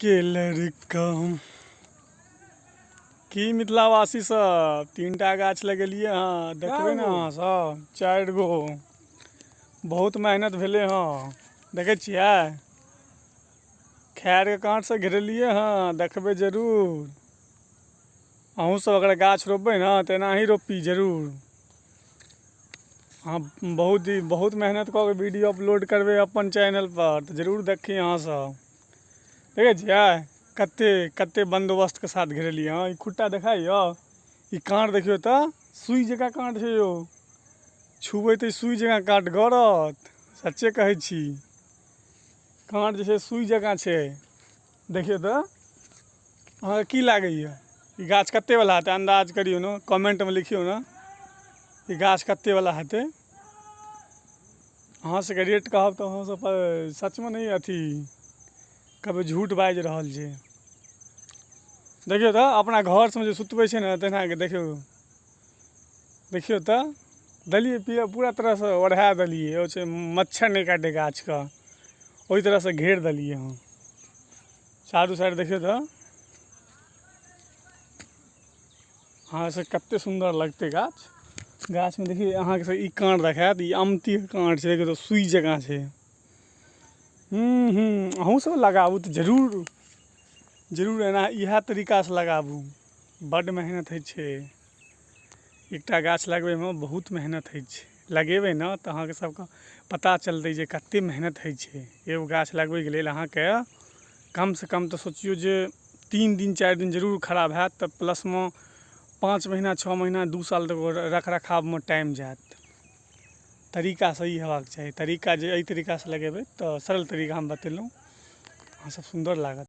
के लड़का की मिथिलावासी सब 3टा गाछ लगेलिए हाँ, देखबे ने अहाँ सब 4 गो बहुत मेहनत भेले हाँ, देखे छियै खैर के कांट से घेरलिए हाँ, देखबे जरूर अहूँ सब अगर गाछ रोपबै ना तो एनाही रोपी जरूर। हाँ बहुत मेहनत कऽ के वीडियो अपलोड करबै अपन चैनल पर तो जरूर देखी अहाँ सब। देखे छियै कते बंदोबस्त के साथ घेरलिए हाँ। ई खुट्टा देखाइ ई कांट देखियो तो सुई जकाँ कांट छै यौ, छुबै तऽ सुई जकाँ कांट गड़त, सच्चे कहै छी कांट जे छै सुई जकाँ छै। देखियो तो अहाँके की लागैए ई गाछ कते वाला हेतै अंदाज करियौ ने, कमेंट में लिखियौ ना ई गाछ कते वाला हेतै। अहाँ सबके रेट कहब तो अहाँ सब सच में नहीं अथी कभी झूठ बाज रहल छै। देखियो तो अपना घर से जे सुतबै छै ने तेना के देखियो तो देलिए पूरा तरह से ओढ़ा देलिए, ओ छै मच्छर नहीं काटे गाछ का, ओई तरह से घेर देलिए हम चारू साइड। देखियो तो हाँ से कते सुंदर लगते गाछ में। देखिए अहाँ के ई कांट देखात, ई अमती के कांट छै, देखियो तो सुई जकाँ छै। अहूँ सब लगाबू तो जरूर एना इएह तरीका से लगाबू, बड्ड मेहनत होइ छै एकटा गाछ लगबै में, बहुत मेहनत होइ छै। लगेबै ना तो अहाँ के सबके पता चलतै जे कते मेहनत होइ छै एगो गाछ लगबै के लेल। अहाँ के कम से कम तो सोचियो जे 3 दिन 4 दिन जरूर खराब हैत, तब प्लस में 5 महीना 6 महीना 2 साल तक रख रखाव में टाइम जायत। तरीका सही हेबाक चाही, तरीका जे एहि तरीका से लगेबै तो सरल तरीका हम बतेलहुँ, अहाँ सब सुंदर लागत।